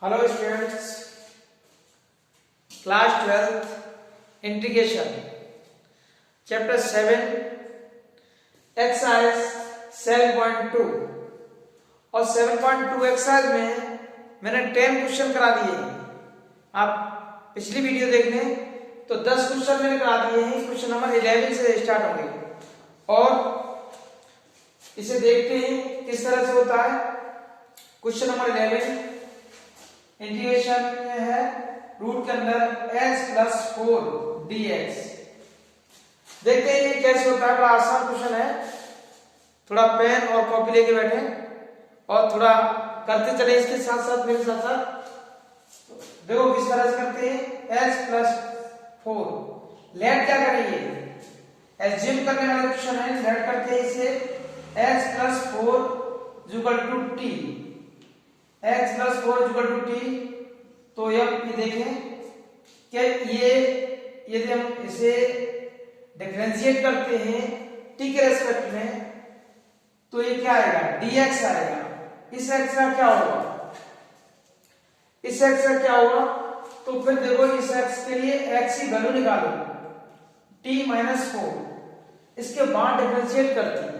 Hello students, class 12 integration chapter 7 exercise 7.2 और 7.2 exercise में मैंने 10 क्वेश्चन करा दिए हैं। आप पिछली वीडियो देख लें तो 10 क्वेश्चन मैंने करा दिए हैं। क्वेश्चन नंबर 11 से स्टार्ट होंगे और इसे देखते हैं किस तरह से होता है। क्वेश्चन नंबर 11 इंटीग्रेशन में है रूट के अंदर x प्लस 4 dx। देखते हैं ये कैसे होता है। बड़ा आसान क्वेश्चन है। थोड़ा पेन और कॉपी लेके बैठे और थोड़ा करते चले इसके साथ साथ मेरे साथ साथ। देखो किस तरह से करते हैं। x प्लस 4 लेट क्या करेंगे, एज्यूम करने वाला क्वेश्चन है। लेट करते हैं इसे x plus 4 equal to t. x plus 4 equal to t. तो ये देखें कि ये यदि हम इसे डिफरेंशिएट करते हैं t के रेस्पेक्ट में तो ये क्या आएगा, dx आएगा। इस x का क्या होगा, इस x का क्या होगा। तो फिर देखो इस x के लिए x की वैल्यू निकालो t माइनस 4। इसके बाद डिफरेंशिएट करते हैं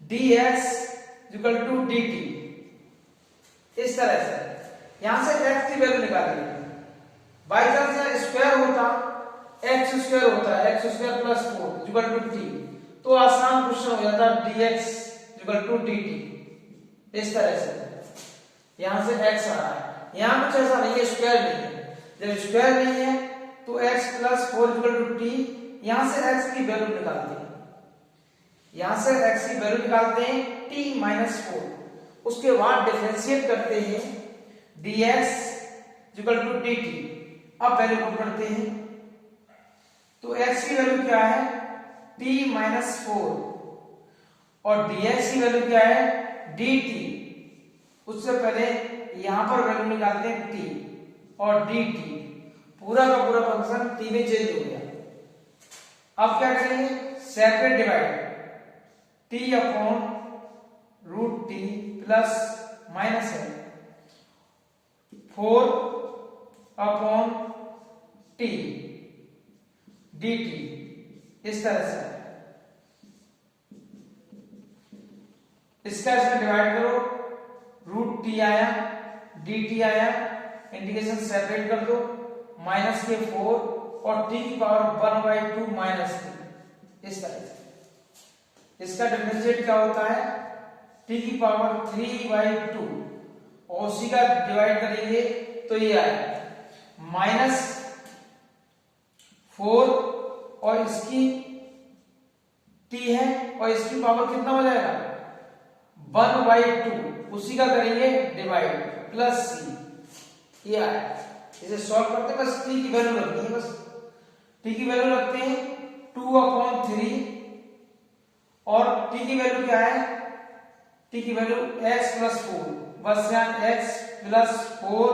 dx इक्वल टू dt। इस तरह से यहां से x की वैल्यू निकालेंगे। बाई चांस स्क्वायर होता x स्क्वायर होता है, x square plus 4 equal to t, तो आसान क्वेश्चन हो जाता dx इक्वल टू dt। इस तरह से यहां से x आ रहा है, यहां कुछ ऐसा नहीं है, स्क्वायर नहीं है। जब स्क्वायर नहीं है तो x plus 4 equal to t, यहां से x की वैल्यू निकालते हैं। यहां से x की वैल्यू निकालते हैं t माइनस 4। उसके बाद डिफरेंशिएट करते हैं dx इक्वल टू dt। अब वैल्यू पुट करते हैं तो x की वैल्यू क्या है t माइनस 4 और dx की वैल्यू क्या है dt। उससे पहले यहां पर वैल्यू निकालते हैं t और dt। पूरा का पूरा फंक्शन t में चेंज हो गया। अब क्या करेंगे, separate divide t upon root t plus minus है 4 अपॉन टी डी टी। इस तरह से इसका इसमें डिवाइड करो, रूट टी आया डी टी आया, इंटीग्रेशन सेपरेट कर दो, माइनस के 4 और टी की पावर 1/2 माइनस 3। इस तरह से इसका डिफरेंशिएट क्या होता है t की पावर 3/2 और उसी का डिवाइड करेंगे तो ये आएगा माइनस 4 और इसकी t है और इसकी पावर कितना हो जाएगा 1/2। उसी का करेंगे डिवाइड प्लस c। ये आया। इसे सॉल्व करते हैं, बस t की वैल्यू रखनी है। बस t की वैल्यू रखते हैं 2/3 और t की वैल्यू क्या है, t की वैल्यू x प्लस 4, बस यहाँ x प्लस 4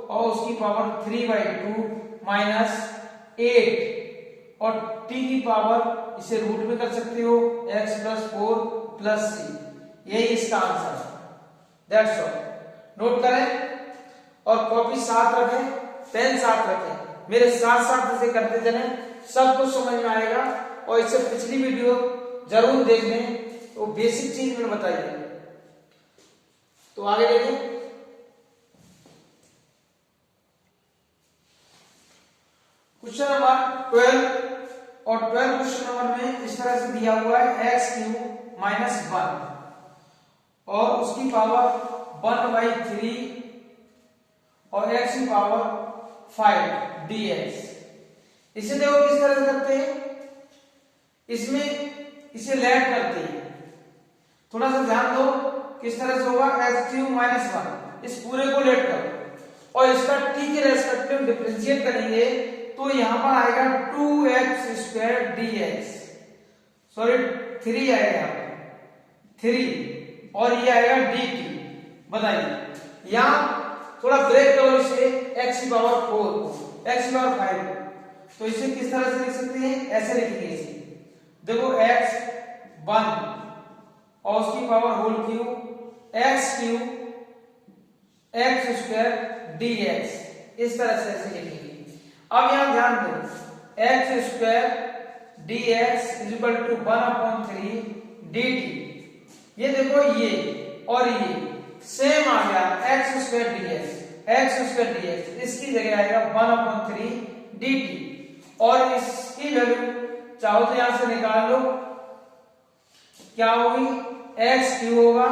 और उसकी पावर 3/2 माइनस 8 और t की पावर इसे रूट में कर सकते हो x प्लस 4 प्लस c। यही इसका आंसर है। That's all. नोट करें और कॉपी साथ रखें, पेन साथ रखें। मेरे साथ साथ इसे करते चलें, सब कुछ समझ में आएगा। और इससे पिछली वीडियो जरूर देख लें, तो बेसिक चीज मैंने बताई है। तो आगे देखें। क्वेश्चन नंबर 12 और 12 क्वेश्चन नंबर में इस तरह से दिया हुआ है x³ माइनस 1 और उसकी पावर 1/3 और x की पावर 5 dx। इसे देखो किस तरह से करते हैं। इसमें इसे लेट करते हैं। थोड़ा सा ध्यान दो किस तरह से होगा, x³ माइनस 1 इस पूरे को लेट करो और इसका t के रेस्पेक्ट में डिफरेंशिएट करेंगे तो यहां पर आएगा 2x² dx। सॉरी 3 आएगा, 3 और ये आएगा dt। बताइए यहां थोड़ा ब्रेक करो इसे x की पावर 4 x की पावर 5। तो इसे किस तरह से लिख सकते हैं, ऐसे लिखेंगे इसे। देखो x1 और उसकी power whole cube x³ x square dx, इस तरह से ऐसे लिखेंगे। अब यहां ध्यान दो, x square dx is equal to 1/3 dt। ये देखो ये और ये सेम आ गया, एक्स स्क्वायर dx, इसकी जगह आएगा 1/3 dt। और इसकी वैल्यू चाहो तो यहां से निकाल लो, क्या होगी, एक्स क्यू होगा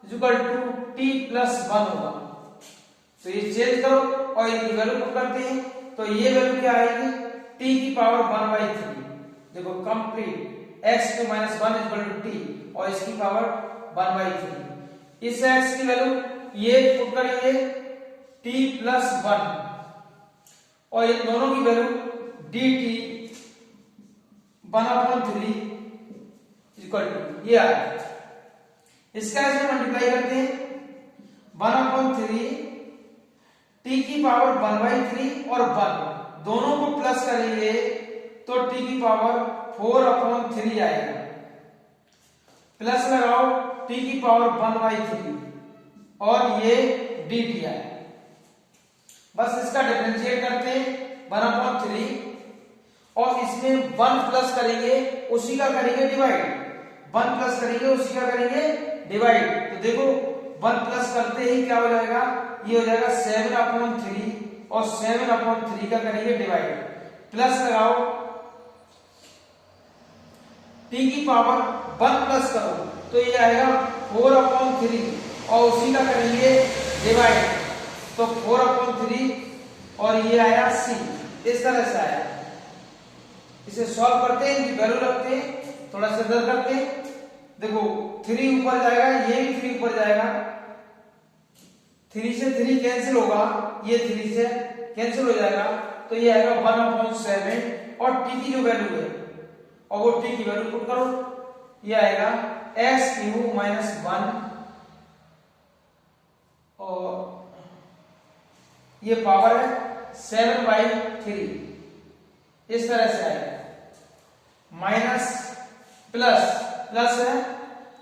इक्वल टू टी प्लस 1 होगा। तो ये चेंज करो और इनकी वैल्यू पुट करते हैं, तो ये वैल्यू क्या आएगी, टी की पावर 1/3। देखो complete, x cube minus 1 equal to t और इसकी पावर 1/3। इस एक्स की वैल्यू ये पुट करेंगे टी प्लस 1 और इन दोनों की value d t 1/3 equal to ये आएगा। इसका ऐसे मल्टीप्लाई करते हैं, 1/3 टी की पावर 1/3 और 1 दोनों को प्लस करेंगे तो टी की पावर 4/3 आएगा। प्लस लगाओ टी की पावर 1/3 और ये डी टी आएगा। बस इसका डिफरेंशिएट करते हैं 1/3 और इसमें 1 प्लस करेंगे उसी का करेंगे डिवाइड, 1 प्लस करेंगे उसी का करेंगे डिवाइड। तो देखो 1 प्लस करते ही क्या हो जाएगा, ये हो जाएगा 7/3 और 7/3 का करेंगे डिवाइड। प्लस लगाओ टी की पावर 1 प्लस करो तो ये आएगा 4/3 और उसी का करेंगे डिवाइड, तो 4/3 और ये आया सी, इस तरह से आया। इसे सॉल्व करते हैं, इनकी वैल्यू रखते हैं, थोड़ा सा इधर करते हैं। देखो 3 ऊपर जाएगा, ये भी 3 ऊपर जाएगा, 3 से 3 कैंसिल होगा, ये 3 से कैंसिल हो जाएगा, तो ये आएगा 1/7 और टी की जो वैल्यू है और वो टी की वैल्यू पुट करो, ये आएगा एक्स क्यू माइनस 1 और ये पावर है 7/3, इस तरह से आएगा। माइनस प्लस प्लस है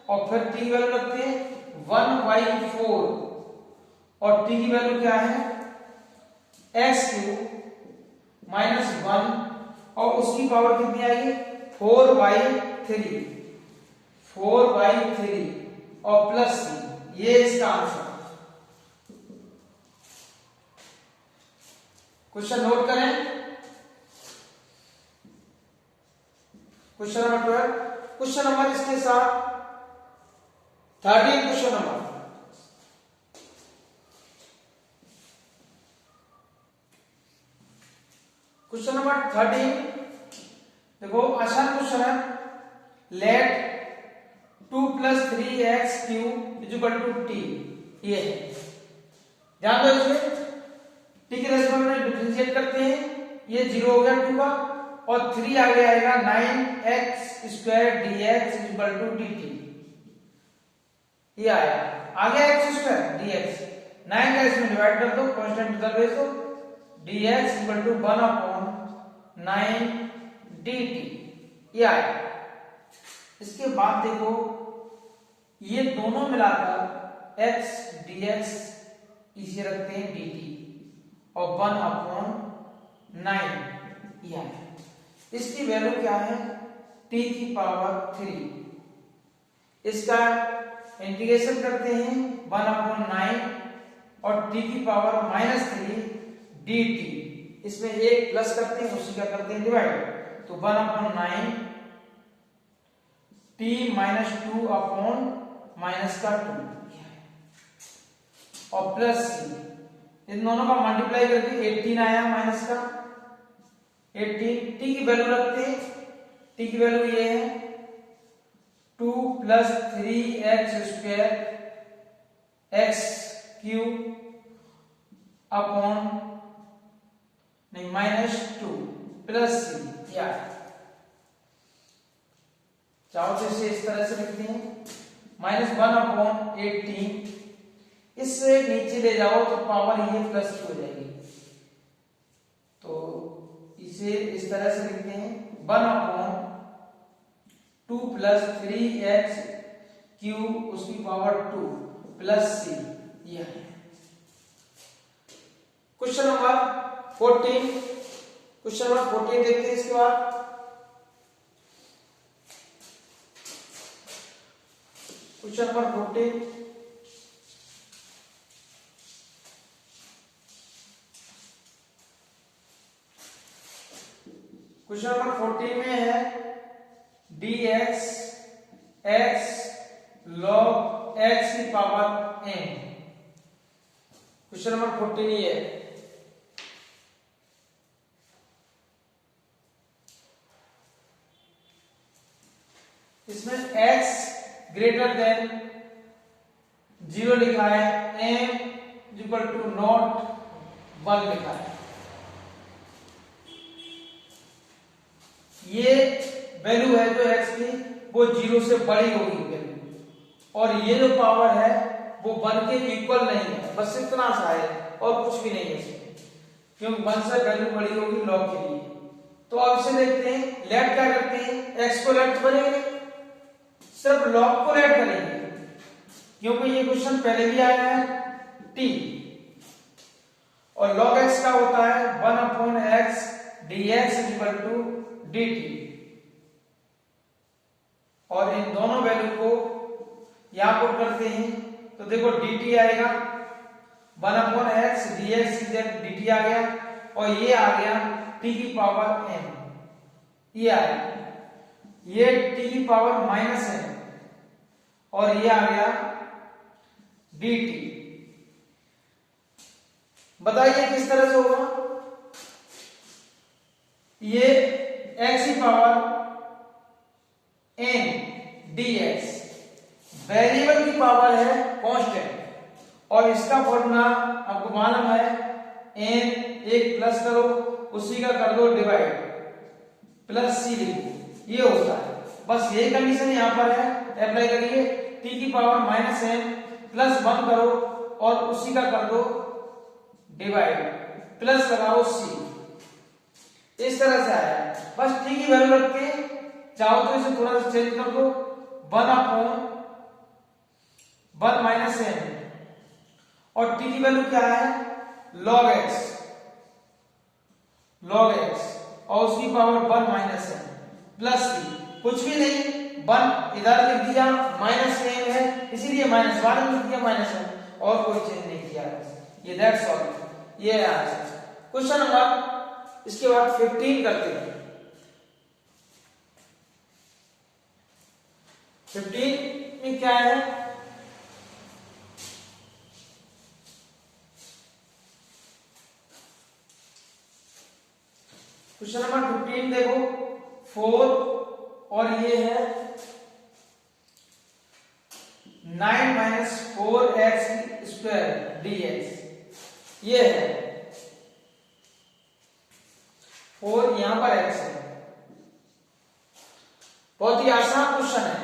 और फिर टी की वैल्यू रखते हैं 1/4 और टी की वैल्यू क्या है, एक्स क्यू माइनस 1 और उसकी पावर कितनी आएगी 4/3 और प्लस सी, ये इसका आंसर। क्वेश्चन नोट करें, क्वेश्चन नंबर 12। क्वेश्चन नंबर इसके साथ 13 क्वेश्चन नंबर। क्वेश्चन नंबर 13 देखो आसान क्वेश्चन है। Let 2 + 3x cube equal to t, ये है, ध्यान दो इसमें। टी के रेस्पेक्ट में डिफरेंशिएट करते हैं, ये 0 हो गया 2 का और 3 आगे आएगा 9x² dx equal to dt, ये आया आगे x² dx, 9 का इसमें डिवाइड कर दो, कांस्टेंट इधर भेज दो, dx इक्वल टू 1/9 dt, ये आया। इसके बाद देखो ये दोनों मिलाकर x dx इसे रखते हैं dt और 1/9, ये आया। इसकी वैल्यू क्या है, t की पावर 3। इसका इंटीग्रेशन करते हैं 1/9 और t की पावर -3 dt, इसमें एक प्लस करते हैं उसी का करते हैं डिवाइड, तो 1/9 t - 2 अपॉन -2 और प्लस c, इन दोनों का मल्टीप्लाई करके 18 आया माइनस का 18। टी की वैल्यू रखते हैं, टी की वैल्यू ये है 2 + 3x² x³ upon -2 plus c, या चाहो तो इसे इस तरह से लिखते हैं -1/18, इससे नीचे ले जाओ तो पावर ये प्लस की हो जाएगी, तो इसे इस तरह से लिखते हैं 1/2 + 3x³ उसकी पावर 2 प्लस c, ये है। क्वेश्चन नंबर 14, क्वेश्चन नंबर 14 देखते हैं। इसके बाद क्वेश्चन नंबर 14, क्वेश्चन नंबर 14 में है dx x log x की पावर n। क्वेश्चन नंबर 14 ये है। इसमें x ग्रेटर देन 0 लिखा है, m इक्वल टू नॉट 1 लिखा है। ये वैल्यू है जो x की वो 0 से बड़ी होगी वैल्यू, और ये जो पावर है वो 1 के इक्वल नहीं है, बस इतना सा है और कुछ भी नहीं है इसमें, क्योंकि 1 से वैल्यू बड़ी होगी लॉग के लिए। तो अब इसे देखते हैं, लेट क्या करते हैं, x को लेट बनेंगे, सिर्फ लॉग को लेट करेंगे, क्योंकि ये क्वेश्चन पहले भी आया है t, और log x का होता है 1/x dx equal to dt, और इन दोनों वैल्यू को यहां पुट करते हैं तो देखो dt आएगा 1/x dx dt आ गया, और ये आ गया t की पावर n, ये आया, ये t की पावर माइनस n, और ये आ गया dt। बताइए किस तरह से होगा, ये x की पावर n dx वेरिएबल की पावर है कांस्टेंट, और इसका फॉर्मूला आपको मालूम है n एक प्लस करो उसी का कर दो डिवाइड प्लस c लिखो, ये होता है। बस यही कंडीशन यहां पर है, अप्लाई करिए, t की पावर माइनस n प्लस 1 करो और उसी का कर दो डिवाइड प्लस लगाओ c, इस तरह से आया। बस t की वैल्यू रख के चाहो तो इसे थोड़ा सा चेंज कर दो, 1/1 माइनस n, और t की वैल्यू क्या है log x, और उसकी power 1 minus n plus c, कुछ भी नहीं, 1 इधर लिख दिया, माइनस n है इसीलिए माइनस 1 लिख दिया माइनस n, और कोई चेंज नहीं किया, ये दैट्स ऑल, ये आंसर। क्वेश्चन नंबर इसके बाद 15 करते हैं। 15 में क्या है, क्वेश्चन नंबर 15 देखो, 4 और ये है 9 - 4x² dx, ये है 4, यहां पर x है। बहुत ही आसान क्वेश्चन है,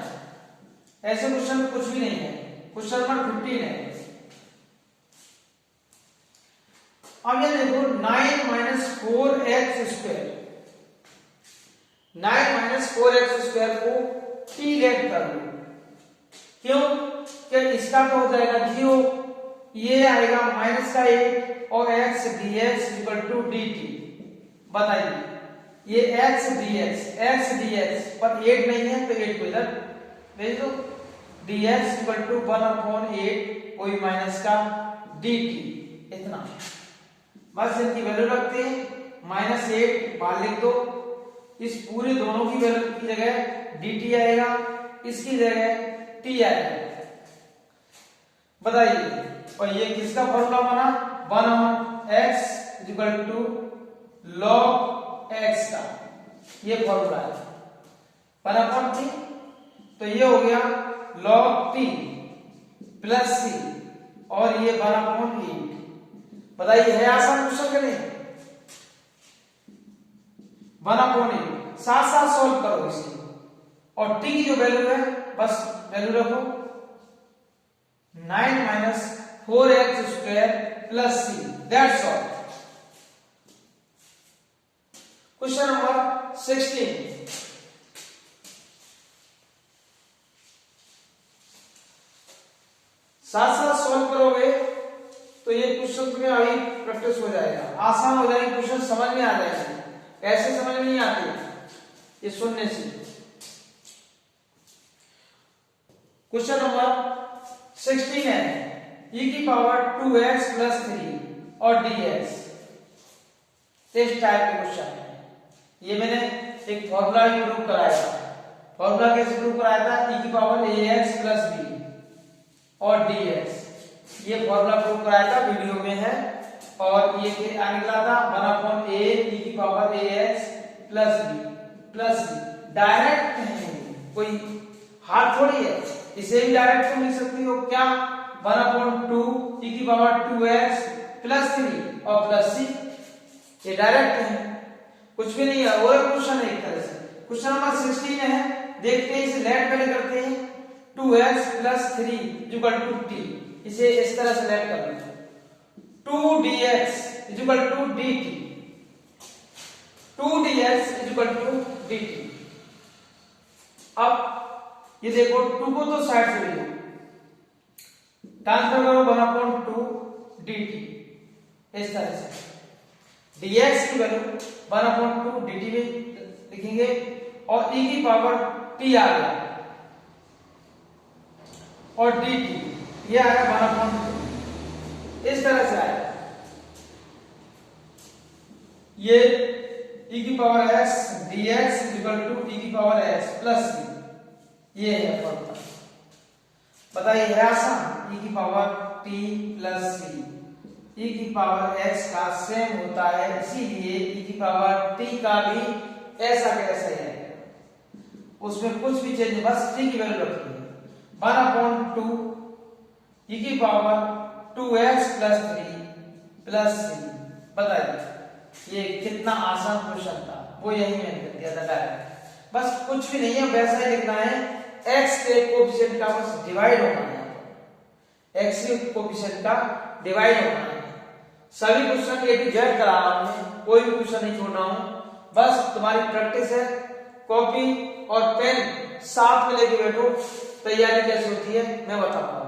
ऐसे क्वेश्चन में कुछ भी नहीं है। क्वेश्चन नंबर 15 है। अब ये देखो 9 - 4x², 9 - 4x² को t लेट कर लो, क्यों, कि इसका तो हो जाएगा 0, ये आएगा माइनस का 8 और x dx equal to dt। बताइए ये x dx पर 8 नहीं है तो 8 को इधर भेज दो, dx इक्वल टू 1/8 कोई माइनस का dt, इतना बस इनकी वैल्यू रखते हैं, -8 बाहर लिख दो, इस पूरे दोनों की वैल्यू की जगह dt आएगा, इसकी जगह t आएगा। बताइए, और ये किसका फॉर्मूला बना, 1/x equal to log x का, ये फॉर्मूला है 1/t, तो ये हो गया log t प्लस c, और ये 1/8। बताइए है आसान क्वेश्चन के नहीं, 1/8 साथ साथ सॉल्व करो इसकी, और t की जो वैल्यू है बस वैल्यू रखो 9 - 4x² plus c, that's all. Question number 16, साथ साथ सॉल्व करोगे तो ये क्वेश्चन तुम्हें अभी प्रैक्टिस हो जाएगा, आसान हो जाएगा, क्वेश्चन समझ में आ जाएगा। कैसे समझ में नहीं आते, ये सुनने से। क्वेश्चन नंबर 16 है, e की पावर 2x प्लस 3 और dx। इस टाइप के क्वेश्चन है। ये मैंने एक फॉर्मूला भी प्रूव कराया था। फॉर्मूला कैसे प्रूव कराया था, e की पावर ax प्लस b और dx। ये फॉर्मूला प्रूव कराया था, वीडियो में है। और ये निकला था 1/a e की power ax plus b direct है, कोई हार्ड थोड़ी है, इसे भी डायरेक्ट तुम लिख सकती हो क्या, 1/2 e की पावर 2x प्लस 3 और प्लस c। ये डायरेक्ट है, कुछ भी नहीं है, और क्वेश्चन है एक तरह से। क्वेश्चन नंबर 16 है, देखते हैं इसे लेट पहले करते हैं। 2x plus 3 equal to t, इसे इस तरह से लेट कर लो। 2dx equal to dt, 2dx equal to dt। अब ये देखो 2 को तो साइड से ले लो, ट्रांसफर करो 1/2 dt, इस तरह से। dx की वैल्यू 1/2 dt में लिखेंगे और e की पावर t आ गया और dt ये आया 1/2, इस तरह से आया। ये e की power s dx equal to e की पावर s प्लस c, ये है फॉर्मूला। बताइए है आसान, e की power t plus c e की पावर x का सेम होता है, इसीलिए e की पावर t का भी ऐसा कैसा ही है, उसमें कुछ भी चेंज, बस t की वैल्यू रखी है। 1/2 e की power 2x plus 3 plus c। बताइए ये कितना आसान क्वेश्चन था, वो यही मैंने कर दिया था डायरेक्ट, बस कुछ भी नहीं है, वैसा ही लिखना है। x के कोएफिशिएंट का बस डिवाइड होना है, x के कोएफिशिएंट का डिवाइड होना है। सभी क्वेश्चन ए टू जेड करा रहा हूं, कोई भी क्वेश्चन नहीं छोड़ रहा हूं, बस तुम्हारी प्रैक्टिस है। कॉपी और पेन साथ में लेके बैठो, तैयारी कैसे होती है मैं बताऊंगा।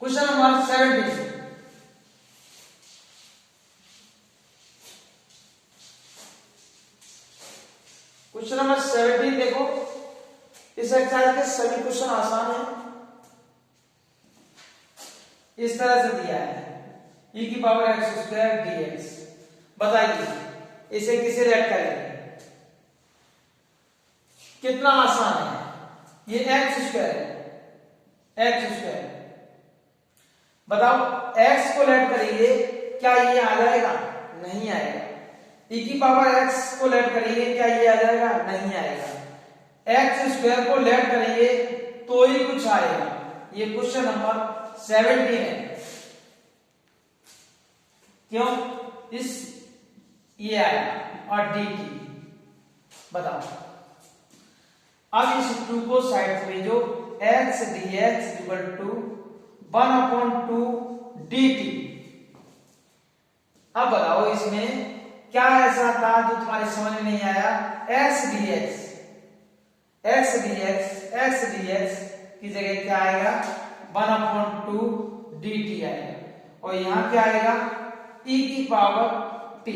क्वेश्चन नंबर 17, क्वेश्चन नंबर 17 देखो, इस एक्सरसाइज के सभी क्वेश्चन आसान हैं। इस तरह से दिया है e की पावर x स्क्वायर dx। बताइए इसे किसे लेट करेंगे, कितना आसान है। ये x स्क्वायर है, x स्क्वायर। बताओ x को लेट करेंगे, क्या ये आ जाएगा, नहीं आएगा। e की पावर x को लेट करेंगे, क्या ये आ जाएगा, नहीं आएगा। x स्क्वायर को लेट करेंगे तो ही कुछ आएगा। ये क्वेश्चन नंबर 17 है, क्यों, इस ये आया और dt। बताओ अब इस 2 को साइड से भेजो, x dx equal to 1/2 dt। अब बताओ इसमें क्या ऐसा था जो तुम्हारे समझ में नहीं आया। x dx की जगह क्या आएगा, 1/2 dt आएगा, और यहां क्या आएगा, e की पावर t।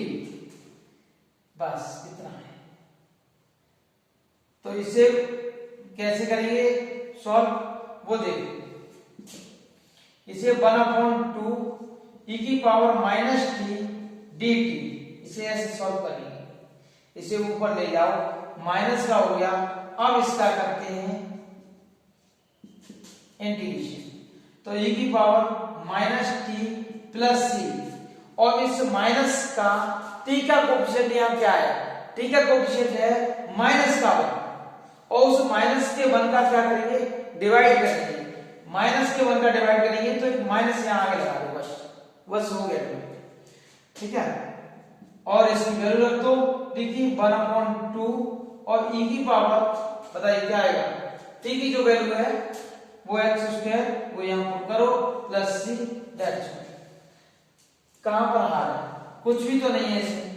बस इतना है। तो इसे कैसे करेंगे सॉल्व, वो देखो। इसे 1/2 e की पावर माइनस t dt, इसे ऐसे सॉल्व करेंगे। इसे ऊपर ले जाओ, माइनस का हो गया। अब इसका करते हैं इंटीग्रेशन, तो e की पावर माइनस टी प्लस सी, और इस माइनस का t का कोएफिशिएंट यहाँ क्या है, t का कोएफिशिएंट है माइनस का 1, और उस माइनस के 1 का क्या करेंगे, डिवाइड करेंगे। माइनस के 1 का डिवाइड करेंगे तो एक माइनस यहाँ आगे लगा दो, बस हो गया, ठीक है। और इसकी वैल्यू रख दो, देखिए 1/2 और e की पावर, बताइए क्या आएगा, t की जो वैल्यू है वो x स्क्वायर, वो यहां पुट करो, प्लस c दैट्स ऑल। कहां पर आ रहा है, कुछ भी तो नहीं है इसमें।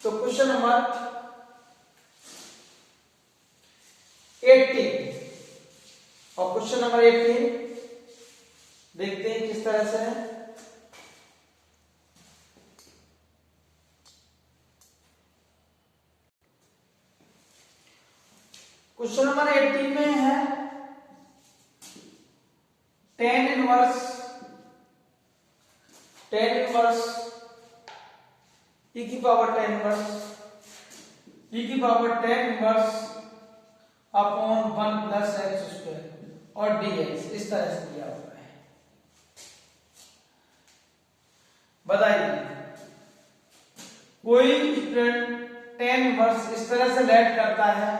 तो क्वेश्चन नंबर 18 और क्वेश्चन नंबर 18 देखते हैं किस तरह से है। क्वेश्चन नंबर 18 में है tan इनवर्स e की power tan inverse upon 1 plus x square और dx इस तरह से दिया हुआ है। बताइए कोई स्टूडेंट tan इनवर्स इस तरह से लेट करता है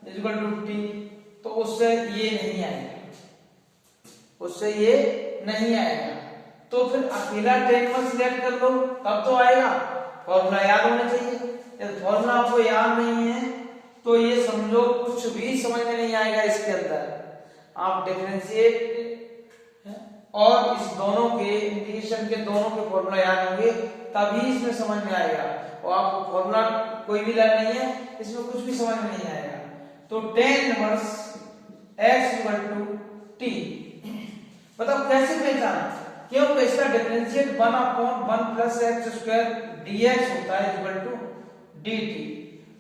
इक्वल टू t, तो उससे ये नहीं आएगा, तो फिर अकेला tan इनवर्स लेट कर लो तब तो आएगा। फॉर्मूला याद होना चाहिए, यदि फॉर्मूला आपको याद नहीं है तो ये समझो कुछ भी समझ में नहीं आएगा। इसके अंदर आप डिफरेंशिएट और इस दोनों के इंटीग्रेशन के दोनों के फॉर्मूला याद होंगे तभी इसमें समझ में आएगा। और आपको फॉर्मूला कोई भी याद नहीं है इसमें कुछ भी समझ में नहीं आएगा। तो tan inverse x equal to t, बताओ कैसे पहचाना? क्योंकि इसका differentiate 1 upon 1 plus x square dx होता है इक्वल टू dt।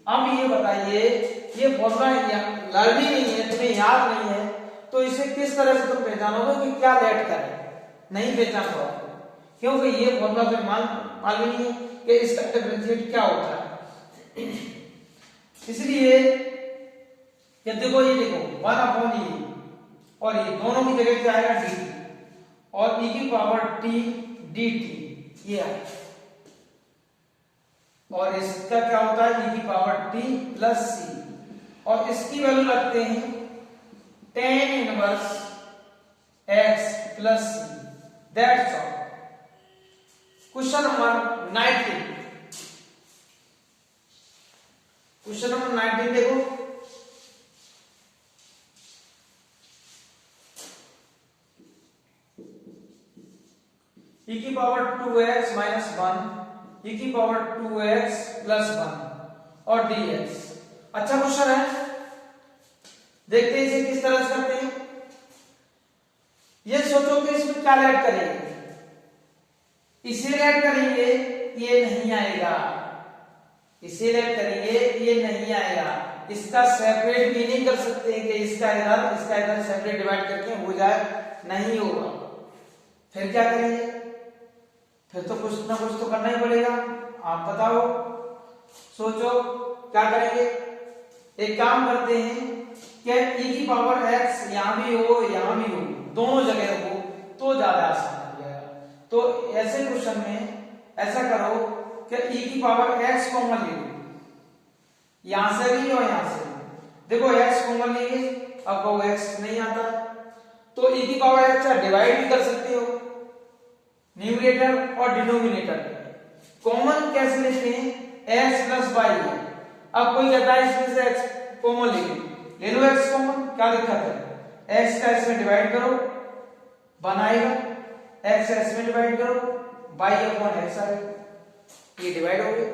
अब ये बताइए ये फॉर्मूला लर्न ही नहीं है, तुम्हें याद नहीं है, तो इसे किस तरह से तुम पहचानोगे कि क्या लेट करे? नहीं पहचान पाओगे क्योंकि ये फॉर्मूला तुम्हें मालूम नहीं है कि इसका डिफरेंशिएट क्या होता है। इसलिए ये देखो 1 अपॉन e और ये दोनों की जगह क्या आएगा dt और e की पावर t dt ये आएगा, और इसका क्या होता है e की पावर t प्लस c, और इसकी वैल्यू रखते हैं tan inverse x plus c। That's all. Question number 19 देखो, e की पावर 2x माइनस 1 e की पावर 2x प्लस 1 और dx। अच्छा क्वेश्चन है, देखते हैं इसे किस तरह से करते हैं। ये सोचो कि इसमें क्या ऐड करेंगे, इसे ऐड करेंगे ये नहीं आएगा, इसे ऐड करेंगे ये नहीं आएगा। इसका सेपरेट भी नहीं कर सकते हैं कि इसका इधर सेपरेट डिवाइड करके हो जाए, नहीं होगा। फिर क्या करेंगे? फिर तो कुछ ना कुछ तो करना ही पड़ेगा। आप बताओ, सोचो क्या करेंगे। एक काम करते हैं कि e की पावर x यहां भी हो दोनों जगह हो तो ज्यादा आसान हो जाएगा। तो ऐसे क्वेश्चन में ऐसा करो कि e की पावर x कॉमन ले लो, यहां से भी और यहां से भी। देखो x कॉमन लेंगे, अब वो x नहीं आता तो e की पावर x डिवाइड भी कर सकते हो न्यूमरेटर और डिनोमिनेटर। कॉमन कैसे लेते हैं? x प्लस y है। अब कोई कहता है इसमें से x कॉमन ले लो x कॉमन, क्या दिक्कत है? x का इसमें डिवाइड करो बनाएगा, x का इसमें डिवाइड करो y अपॉन x आएगा, ये डिवाइड हो गए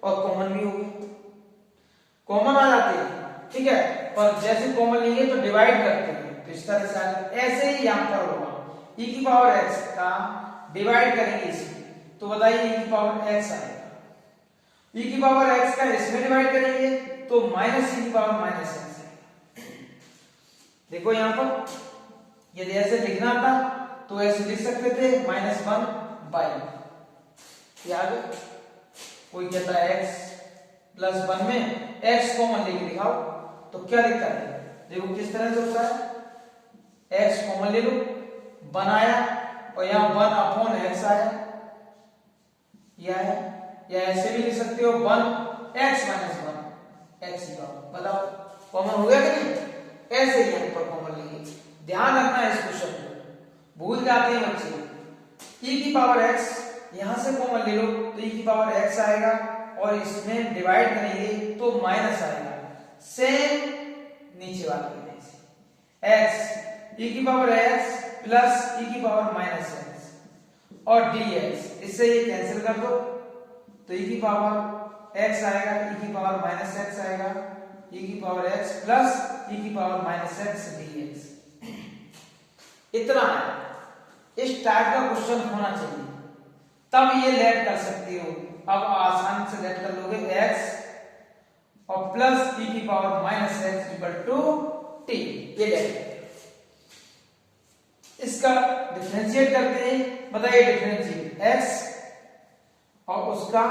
और कॉमन भी हो गए, कॉमन आ जाते हैं, ठीक है। और जैसे कॉमन लेंगे तो डिवाइड करते हैं तो इस तरह से आएगा। ऐसे ही यहां पर होगा e की पावर x का डिवाइड करेंगे इसमें तो बताइए e की पावर x आएगा, e की पावर x का इसमें डिवाइड करेंगे तो माइनस e की पावर माइनस x आएगा। देखो यहां पर यदि ऐसे लिखना था तो ऐसे लिख सकते थे -1 बाई, याद कोई कहता है x प्लस 1 में x कॉमन लेके दिखाओ तो क्या दिक्कत है? देखो किस तरह से होता है, x कॉमन ले लो बनाया और यहाँ 1 अपॉन x आया, या ऐसे भी लिख सकते हो 1x माइनस 1 x ही बताओ कॉमन हो गया कि नहीं? ऐसे ही यहाँ पर कॉमन लेंगे। ध्यान रखना है इस क्वेश्चन को, भूल जाते हैं बच्चे। e की पावर x यहां से कॉमन ले लो तो e की पावर x आएगा और इसमें डिवाइड करेंगे तो माइनस आएगा, सेम नीचे वाले x e की पावर x प्लस e की पावर माइनस x और dx, इससे ये कैंसिल कर दो तो e की पावर x आएगा, e की पावर माइनस x आएगा, e की पावर x प्लस e की पावर माइनस x dx। इतना है। इस टाइप का क्वेश्चन होना चाहिए, तब ये लेट कर सकते हो। अब आसानी से लेट कर लोगे x और प्लस e की power minus x equal to t, ये लेट। इसका डिफरेंशिएट करते हैं, बताइए डिफरेंशिएट x और उसका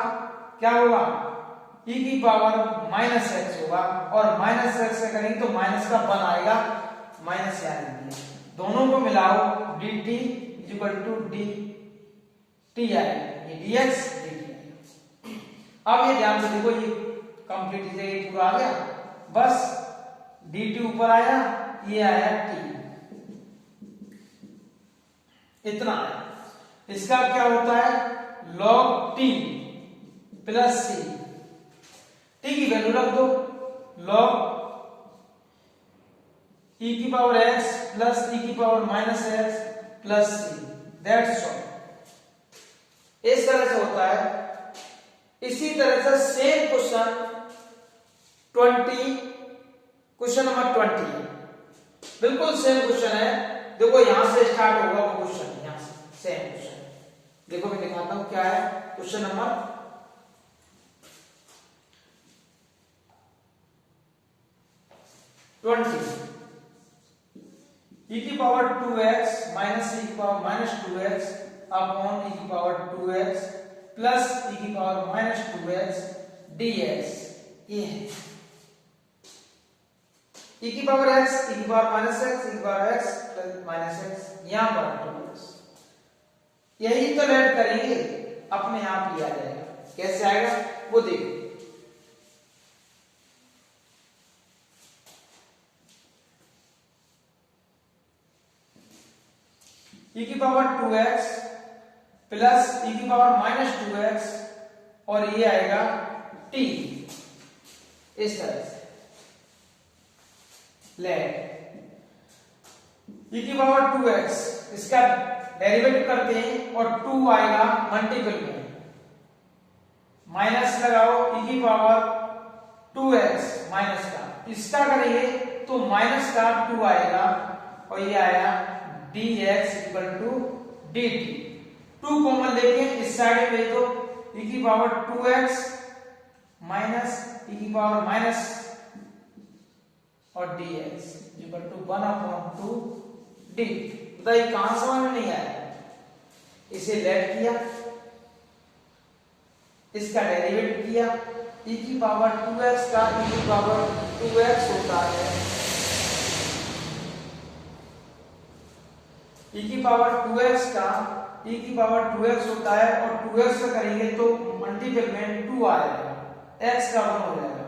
क्या होगा e की पावर माइनस x होगा, और माइनस x से करेंगे तो माइनस का 1 आएगा, माइनस यहाँ लिख दिया। दोनों को मिलाओ dt इक्वल टू dt आएगा, ये dx dt। अब ये ध्यान से देखो, ये कंप्लीट ये पूरा आ गया, बस dt ऊपर आया, ये आया t, इतना है। इसका क्या होता है log t plus c, t की वैल्यू रख दो, log e की पावर x प्लस e की power minus x plus c, that's all. इस तरह से होता है। इसी तरह से सेम क्वेश्चन 20, क्वेश्चन नंबर 20 है, बिल्कुल सेम क्वेश्चन है। देखो यहां से स्टार्ट होगा वो क्वेश्चन, यहां से सेम क्वेश्चन। देखो मैं दिखाता हूं क्या है क्वेश्चन नंबर 20। e की पावर 2x माइनस e की power minus 2x upon e की पावर 2x प्लस e की पावर माइनस 2x dx, ये है e की पावर x, e की पावर माइनस x, e की power x plus minus x, यहां पर 2x। यही तो लेट करेंगे, अपने आप लिया जाएगा। कैसे आएगा वो देखो। e की पावर 2x प्लस e की पावर माइनस 2x, और ये आएगा t, इस तरह से लेट e की पावर 2x, इसका डेरिवेटिव करते हैं और 2 आएगा मल्टीपल में, माइनस लगाओ e की पावर 2x माइनस का, इसका करेंगे तो माइनस का 2 आएगा, और ये आया dx equal to dt। 2 common लेके इस साइड में तो e की पावर 2x माइनस e की पावर माइनस और dx इक्वल टू 1/2 dt। बताइए कहां समझ में नहीं आया? इसे लेट किया, इसका डेरिवेटिव किया, e की पावर 2x का e की पावर 2x होता है, e की पावर 2x का e की पावर 2x होता है, और 2x का करेंगे तो मल्टीपल में 2 आएगा, x का 1 हो जाएगा।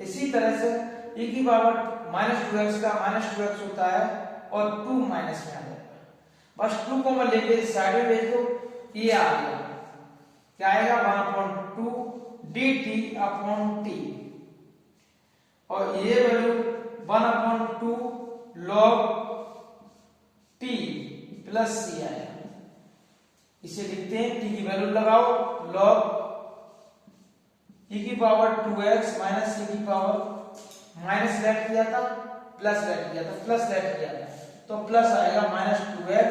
इसी तरह से e की पावर माइनस 2x का माइनस 2x होता है, और 2 माइनस में आ जाएगा। बस 2 को मैं लेके साइड में भेज दो, ये आ गया, क्या आएगा 1/2 dt अपॉन t, और ये value 1/2 log t plus c आएगा। इसे लिखते हैं, t की वैल्यू लगाओ, log e की पावर 2x माइनस e की पावर माइनस लेट किया था, प्लस लेट किया था, प्लस लेट किया था, तो प्लस आएगा माइनस 2x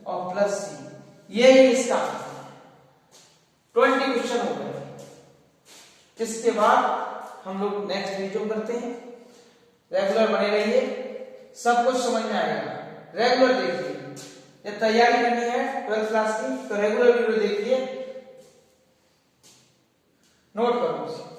और प्लस c। ये इसका 20 क्वेश्चन हो गए। इसके बाद हम लोग नेक्स्ट वीडियो करते हैं। रेगुलर बने रहिए, सब कुछ समझ में आएगा। रेगुलर देखिए, ये तैयारी करनी है 12th क्लास की, तो रेगुलर वीडियो देखिए, नोट करो।